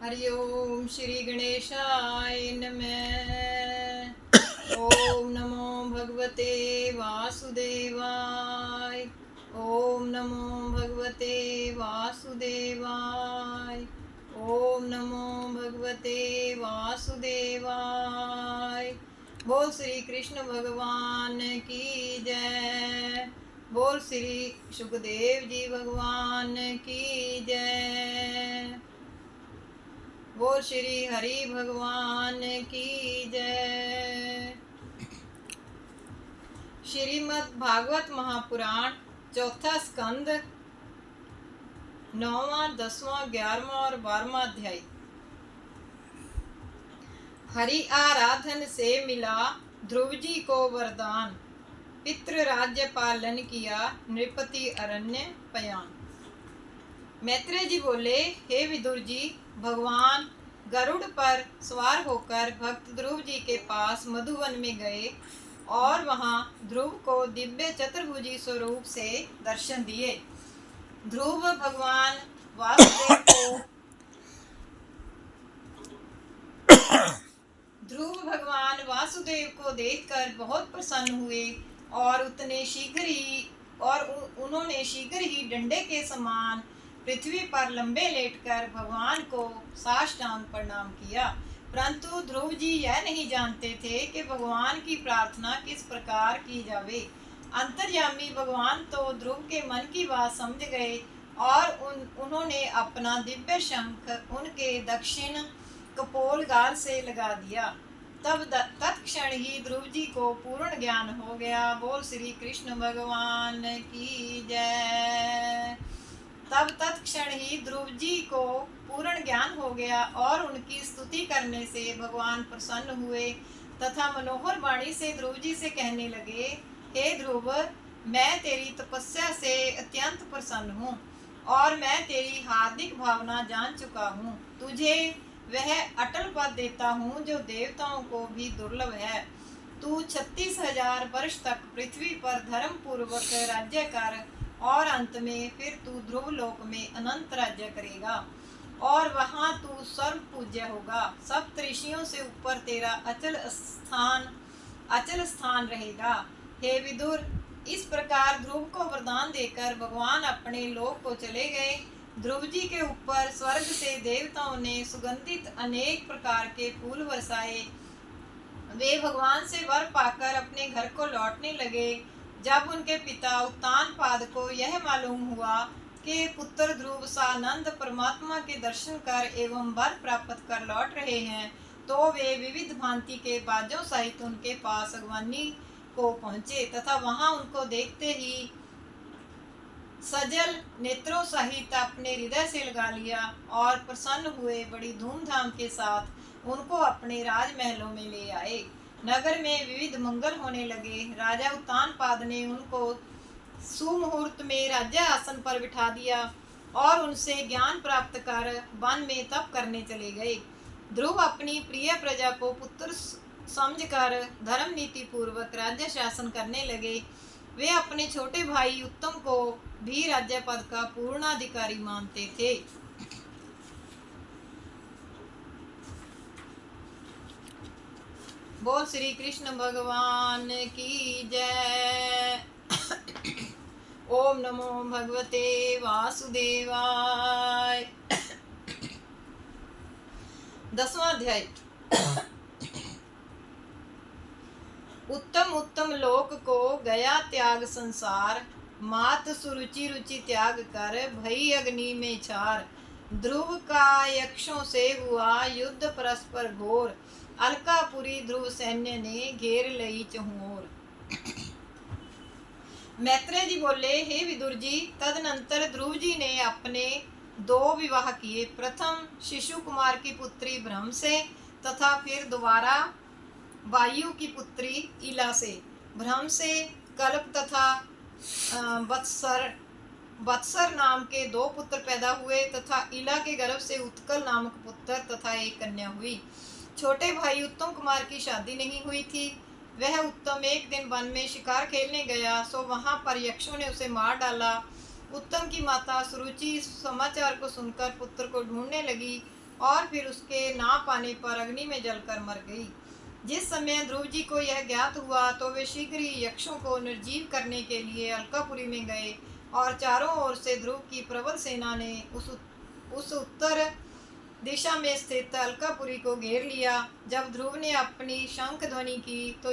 हरि ओम श्री गणेशाय नमः। ओम नमो भगवते वासुदेवाय। ओम नमो भगवते वासुदेवाय। ओम नमो भगवते वासुदेवाय। बोल श्री कृष्ण भगवान की जय। बोल श्री सुखदेव जी भगवान की जय। बोल श्री हरि भगवान की जय। श्रीमद् भागवत महापुराण चौथा स्कंद 9वां 10वां 11वां और 12वां अध्याय। हरि आराधन से मिला ध्रुव जी को वरदान। पितृ राज्य पालन किया नृपति अरण्य पयान। मैत्रेय जी बोले, हे विदुर जी, भगवान गरुड़ पर सवार होकर भक्त ध्रुव जी के पास मधुवन में गए और वहां ध्रुव को दिव्य चतुर्भुजी स्वरूप से दर्शन दिए। ध्रुव भगवान वासुदेव को देखकर बहुत प्रसन्न हुए और उन्होंने शीघ्र ही डंडे के समान पृथ्वी पर लंबे लेटकर भगवान को साष्टांग प्रणाम किया। परंतु ध्रुव जी यह नहीं जानते थे कि भगवान की प्रार्थना किस प्रकार की जावे। अंतर्यामी भगवान तो ध्रुव के मन की बात समझ गए और उन्होंने अपना दिव्य शंख उनके दक्षिण कपोल गाल से लगा दिया। तब तत्क्षण ही ध्रुव जी को पूर्ण ज्ञान हो गया। बोल श्री कृष्ण भगवान की जय। तब तत्क्षण ही ध्रुव जी को पूर्ण ज्ञान हो गया और उनकी स्तुति करने से भगवान प्रसन्न हुए तथा मनोहर वाणी से ध्रुव जी से कहने लगे, हे ध्रुव, मैं तेरी तपस्या से अत्यंत प्रसन्न हूँ और मैं तेरी हार्दिक भावना जान चुका हूँ। तुझे वह अटल पद देता हूँ जो देवताओं को भी दुर्लभ है। तू 36,000 वर्ष तक पृथ्वी पर धर्म पूर्वक राज्य कर और अंत में फिर तू ध्रुव लोक में अनंत राज्य करेगा और वहां तू सर्व पूज्य होगा। सब ऋषियों से ऊपर तेरा अचल स्थान रहेगा। हे विदुर, इस प्रकार ध्रुव को वरदान देकर भगवान अपने लोक को चले गए। ध्रुव जी के ऊपर स्वर्ग से देवताओं ने सुगंधित अनेक प्रकार के फूल बरसाए। वे भगवान से वर पाकर अपने घर को लौटने लगे। जब उनके पिता उत्तानपाद को यह मालूम हुआ कि पुत्र ध्रुव सानंद परमात्मा के दर्शन कर एवं वर प्राप्त कर लौट रहे हैं, तो वे विविध भांति के बाजों सहित उनके पास अगवानी को पहुँचे तथा वहां उनको देखते ही सजल नेत्रों सहित अपने हृदय से लगा लिया और प्रसन्न हुए बड़ी धूमधाम के साथ उनको अपने राजमहलों में ले आए। नगर में विविध मंगल होने लगे। राजा उत्तानपाद ने उनको सुमुहूर्त में राज्य आसन पर बिठा दिया और उनसे ज्ञान प्राप्त कर वन में तप करने चले गए। ध्रुव अपनी प्रिय प्रजा को पुत्र समझकर धर्म नीति पूर्वक राज्य शासन करने लगे। वे अपने छोटे भाई उत्तम को भी राज्य पद का पूर्णाधिकारी मानते थे। बोल श्री कृष्ण भगवान की जय। ओम नमो भगवते वासुदेवाय। 10वां अध्याय। उत्तम उत्तम लोक को गया त्याग संसार, मात सुरुचि रुचि त्याग कर भई अग्नि में छार। ध्रुव का यक्षों से हुआ युद्ध परस्पर घोर, अलकापुरी ध्रुव सैन्य ने घेर लई चहुओर। मैत्रेय जी बोले, हे विदुर जी, तदनंतर ध्रुव जी ने अपने 2 विवाह किए। प्रथम शिशु कुमार की पुत्री ब्रह्म से तथा फिर दोबारा वायु की पुत्री इला से। ब्रह्म से कल्प तथा वत्सर नाम के 2 पुत्र पैदा हुए तथा इला के गर्भ से उत्कल नामक पुत्र तथा एक कन्या हुई। छोटे भाई उत्तम कुमार की शादी नहीं हुई थी। वह उत्तम एक दिन वन में शिकार खेलने गया, सो वहां पर यक्षों ने उसे मार डाला। उत्तम की माता सुरुचि समाचार को सुनकर पुत्र को ढूंढने लगी और फिर उसके ना पाने पर अग्नि में जलकर मर गई। जिस समय ध्रुव जी को यह ज्ञात हुआ तो वे शीघ्र ही यक्षों को निर्जीव करने के लिए अलकापुरी में गए और चारों ओर से ध्रुव की प्रबल सेना ने उस उत्तर दिशा में स्थित अलकापुरी को घेर लिया। जब ध्रुव ने अपनी शंख ध्वनि की तो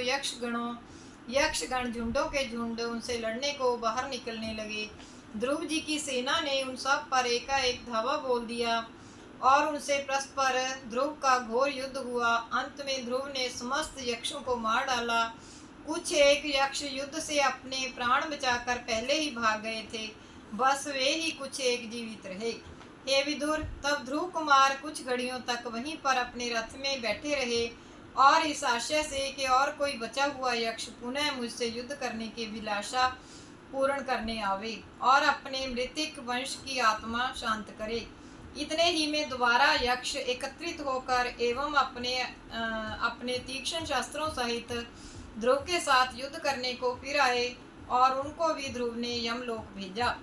यक्षगण झुंडों के झुंड उनसे लड़ने को बाहर निकलने लगे। ध्रुव जी की सेना ने उन सब पर एकाएक धावा बोल दिया और उनसे परस्पर ध्रुव का घोर युद्ध हुआ। अंत में ध्रुव ने समस्त यक्षों को मार डाला। कुछ एक यक्ष युद्ध से अपने प्राण बचाकर पहले ही भाग गए थे, बस वे ही कुछ एक जीवित रहे। हे विदुर, तब ध्रुव कुमार कुछ घड़ियों तक वहीं पर अपने रथ में बैठे रहे और इस आशय से कि और कोई बचा हुआ यक्ष पुनः मुझसे युद्ध करने की अभिलाषा पूर्ण करने आवे और अपने मृतिक वंश की आत्मा शांत करे। इतने ही में दोबारा यक्ष एकत्रित होकर एवं अपने तीक्ष्ण शस्त्रों सहित ध्रुव के साथ युद्ध करने को फिर आए और उनको भी ध्रुव ने यमलोक भेजा।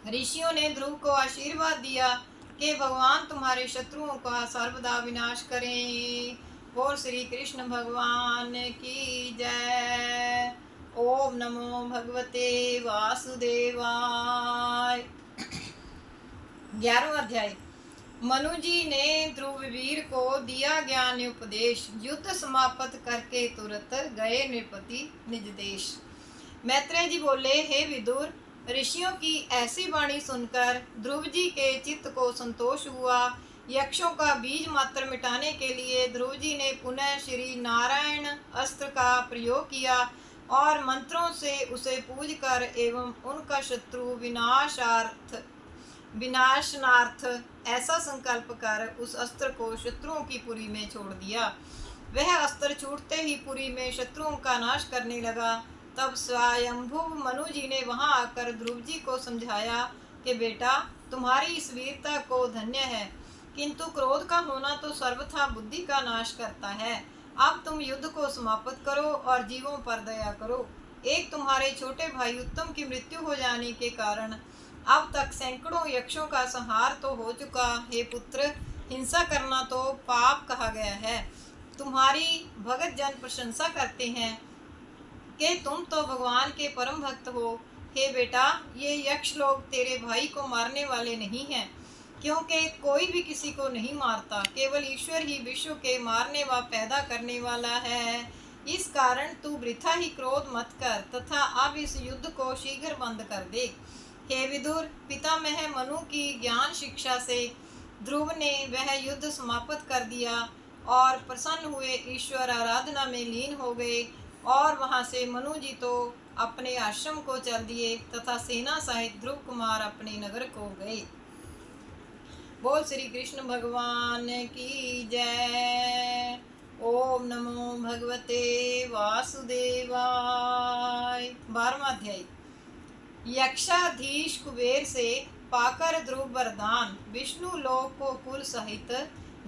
ऋषियों ने ध्रुव को आशीर्वाद दिया कि भगवान तुम्हारे शत्रुओं का सर्वदा विनाश करें। बोल श्री कृष्ण भगवान की जय। ओम नमो भगवते वासुदेवाय। 11वां अध्याय। मनु जी ने ध्रुववीर को दिया ज्ञान उपदेश। युद्ध समाप्त करके तुरंत गए नृपति निज देश। मैत्रेय जी बोले, हे विदुर, ऋषियों की ऐसी वाणी सुनकर ध्रुव जी के चित्त को संतोष हुआ। यक्षों का बीज मात्र मिटाने के लिए ध्रुव जी ने पुनः श्री नारायण अस्त्र का प्रयोग किया और मंत्रों से उसे पूज कर एवं उनका शत्रु विनाशनार्थ ऐसा संकल्प कर उस अस्त्र को शत्रुओं की पुरी में छोड़ दिया। वह अस्त्र छूटते ही पुरी में शत्रुओं का नाश करने लगा। तब स्वयंभू मनु जी ने वहां आकर ध्रुव जी को समझाया कि बेटा, तुम्हारी इस वीरता को धन्य है, किंतु क्रोध का होना तो सर्वथा बुद्धि का नाश करता है। अब तुम युद्ध को समाप्त करो और जीवों पर दया करो। एक तुम्हारे छोटे भाई उत्तम की मृत्यु हो जाने के कारण अब तक सैकड़ों यक्षों का संहार तो हो चुका। हे पुत्र, हिंसा करना तो पाप कहा गया है। तुम्हारी भगत जन प्रशंसा करते हैं कि तुम तो भगवान के परम भक्त हो। हे बेटा, ये यक्ष लोग तेरे भाई को मारने वाले नहीं हैं, क्योंकि कोई भी किसी को नहीं मारता, केवल ईश्वर ही विश्व के मारने व पैदा करने वाला है। इस कारण तू वृथा ही क्रोध मत कर तथा अब इस युद्ध को शीघ्र बंद कर दे। हे विदुर, पितामह मनु की ज्ञान शिक्षा से ध्रुव ने वह युद्ध समाप्त कर दिया और प्रसन्न हुए ईश्वर आराधना में लीन हो गए और वहां से मनु जी तो अपने आश्रम को चल दिए तथा सेना सहित ध्रुव कुमार अपने नगर को गए। बोल श्री कृष्ण भगवान की जय। ओम नमो भगवते वासुदेवाय। 12वां अध्याय। यक्षाधीश कुबेर से पाकर ध्रुव वरदान, विष्णु लोक को कुल सहित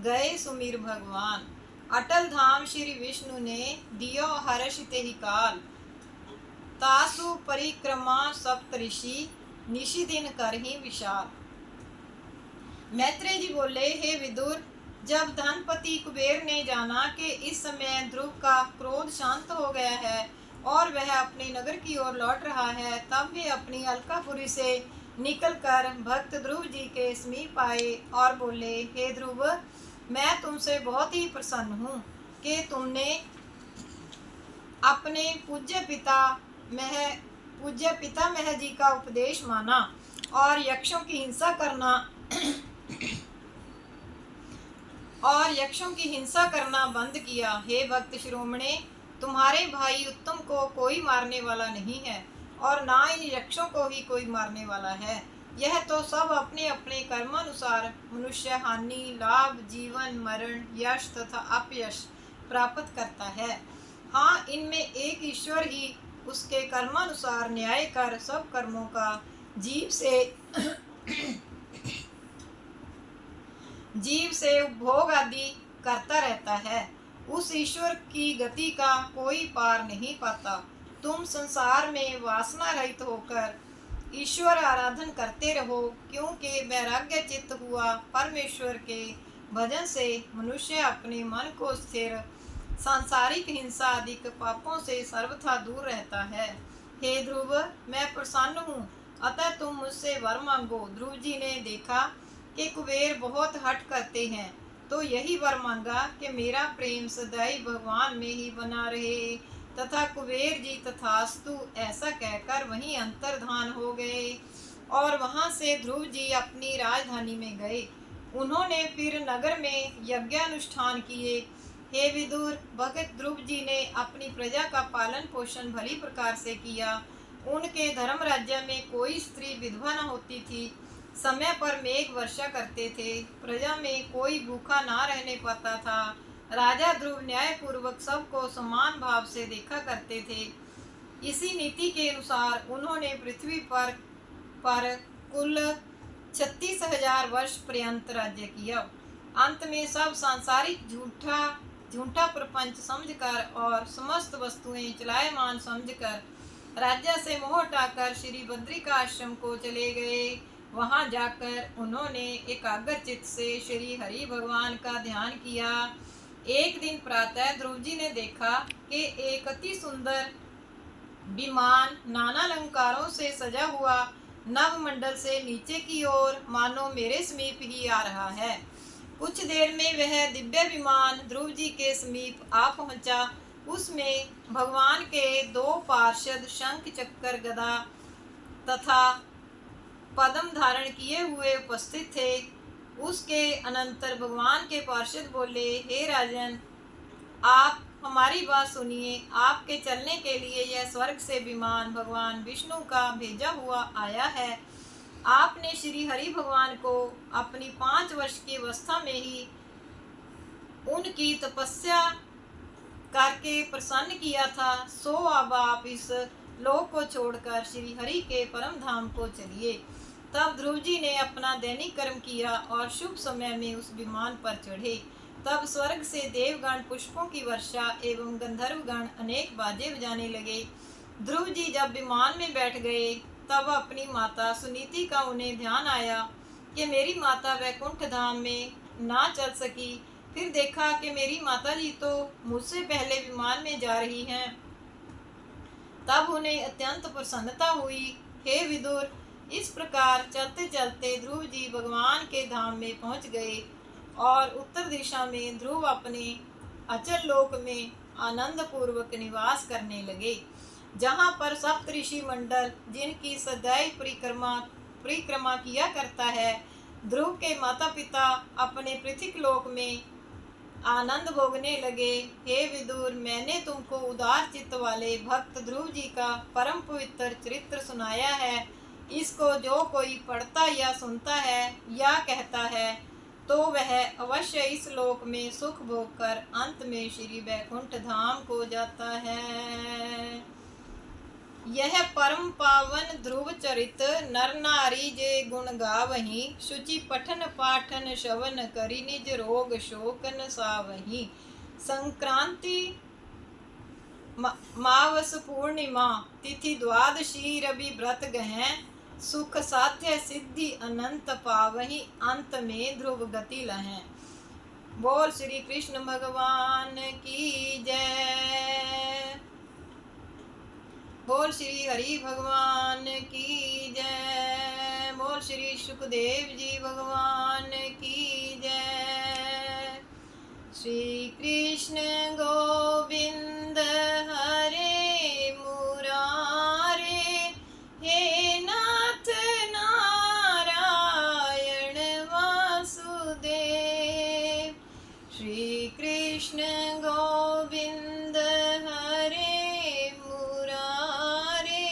गए सुमीर भगवान। अटल धाम श्री विष्णु ने दियो हर्षित ही काल, तासु परिक्रमा सप्तऋषि निशि दिन कर ही विशाल। मैत्रेय जी बोले, हे विदुर, जब धनपति कुबेर ने जाना कि इस समय ध्रुव का क्रोध शांत हो गया है और वह अपने नगर की ओर लौट रहा है, तब वे अपनी अलकापुरी से निकलकर भक्त ध्रुव जी के समीप आए और बोले, हे ध्रुव, मैं तुमसे बहुत ही प्रसन्न हूँ कि तुमने अपने पूज्य पितामह जी का उपदेश माना और यक्षों की हिंसा करना बंद किया। हे भक्त शिरोमणे, तुम्हारे भाई उत्तम को कोई मारने वाला नहीं है और ना इन यक्षों को ही कोई मारने वाला है। यह तो सब अपने अपने कर्मानुसार मनुष्य हानि, लाभ, जीवन, मरण, यश तथा अपयश प्राप्त करता है। हाँ, इनमें एक ईश्वर ही उसके कर्मानुसार न्याय कर सब कर्मों का जीव से उपभोग आदि करता रहता है। उस ईश्वर की गति का कोई पार नहीं पाता। तुम संसार में वासना रहित होकर ईश्वर आराधन करते रहो, क्योंकि वैराग्य चित्त हुआ परमेश्वर के भजन से मनुष्य अपने मन को स्थिर, सांसारिक हिंसा आदि पापों से सर्वथा दूर रहता है। हे ध्रुव, मैं प्रसन्न हूँ, अतः तुम मुझसे वर मांगो। ध्रुव जी ने देखा कि कुबेर बहुत हठ करते हैं, तो यही वर मांगा कि मेरा प्रेम सदैव भगवान में ही बना रहे। तथा कुबेर जी तथास्तु ऐसा कहकर वहीं अंतर्धान हो गए और वहां से ध्रुव जी अपनी राजधानी में गए। उन्होंने फिर नगर में यज्ञानुष्ठान किए। हे विदुर, भगत ध्रुव जी ने अपनी प्रजा का पालन पोषण भली प्रकार से किया। उनके धर्म राज्य में कोई स्त्री विधवा न होती थी। समय पर मेघ वर्षा करते थे। प्रजा में कोई भूखा ना रहने पाता था। राजा ध्रुव न्याय पूर्वक सबको समान भाव से देखा करते थे। इसी नीति के अनुसार उन्होंने पृथ्वी पर कुल 36,000 वर्ष पर्यंत राज्य किया। अंत में सब सांसारिक झूठा प्रपंच समझकर और समस्त वस्तुएं चलायमान समझकर राज्य से मोह हटाकर श्री बद्रिका आश्रम को चले गए। वहां जाकर उन्होंने एकाग्र चित्त से श्री हरि भगवान का ध्यान किया। एक दिन प्रातः ध्रुव जी ने देखा कि एक अति सुंदर विमान नाना अलंकारों से सजा हुआ नवमंडल से नीचे की ओर मानो मेरे समीप ही आ रहा है। कुछ देर में वह दिव्य विमान ध्रुव जी के समीप आ पहुंचा। उसमें भगवान के दो पार्षद शंख चक्र गदा तथा पद्म धारण किए हुए उपस्थित थे। उसके अनंतर भगवान के पार्षद बोले, हे राजन, आप हमारी बात सुनिए। आपके चलने के लिए यह स्वर्ग से विमान भगवान विष्णु का भेजा हुआ आया है। आपने श्री हरि भगवान को अपनी 5 वर्ष की अवस्था में ही उनकी तपस्या करके प्रसन्न किया था। सो अब आप इस लोक को छोड़कर श्री हरि के परम धाम को चलिए। तब ध्रुव जी ने अपना दैनिक कर्म किया और शुभ समय में उस विमान पर चढ़े। तब स्वर्ग से देवगण पुष्पों की वर्षा एवं गंधर्वगण अनेक बाजे बजाने लगे। ध्रुव जी जब विमान में बैठ गए तब अपनी माता सुनीति का उन्हें ध्यान आया कि मेरी माता वैकुंठ धाम में ना चल सकी। फिर देखा कि मेरी माता जी तो मुझसे पहले विमान में जा रही हैं। तब उन्हें अत्यंत प्रसन्नता हुई। हे विदुर, इस प्रकार चलते चलते ध्रुव जी भगवान के धाम में पहुंच गए और उत्तर दिशा में ध्रुव अपने अचल लोक में आनंद पूर्वक निवास करने लगे, जहाँ पर सप्तऋषि मंडल जिनकी सदैव परिक्रमा किया करता है। ध्रुव के माता पिता अपने पृथ्वी लोक में आनंद भोगने लगे। हे विदुर, मैंने तुमको उदार चित्त वाले भक्त ध्रुव जी का परम पवित्र चरित्र सुनाया है। इसको जो कोई पढ़ता या सुनता है या कहता है तो वह अवश्य इस लोक में सुख भोग कर अंत में श्री वैकुंठ धाम को जाता है। यह परम पावन ध्रुव चरित नर नारी जे गुण गावही। शुचि पठन पाठन श्रवण करि निज रोग शोकन सावही। संक्रांति मावस पूर्णिमा तिथि द्वादशी रवि व्रत गहें। सुख साध्य सिद्धि अनंत पावही। अंत में ध्रुव गति लहें। बोल श्री कृष्ण भगवान की जय। बोल श्री हरि भगवान की जय। बोल श्री सुखदेव जी भगवान की जय। श्री कृष्ण गोविंद हरे मुरारे। हे नाथ नारायण वासुदेव। श्री कृष्ण गोविंद हरे मुरारे।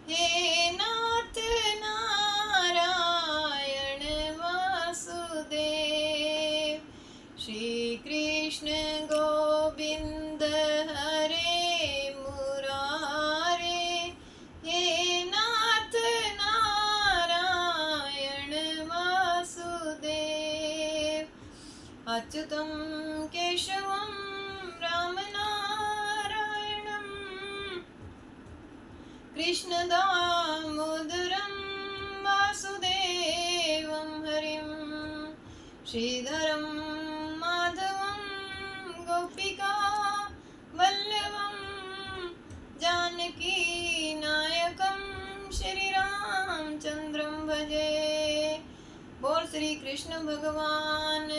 हे नाथ नारायण वासुदेव। श्री कृष्ण गोविंद हरे मुरारे। हे नाथ नारायण वासुदेव। अच्युतं केशवं राम नारायणं कृष्ण दामोदरं वासुदेवं हरिं। श्रीधरं माधवं गोपिका वल्लभं जानकी नायकं श्री रामचंद्रं भजे। बोल श्री कृष्ण भगवान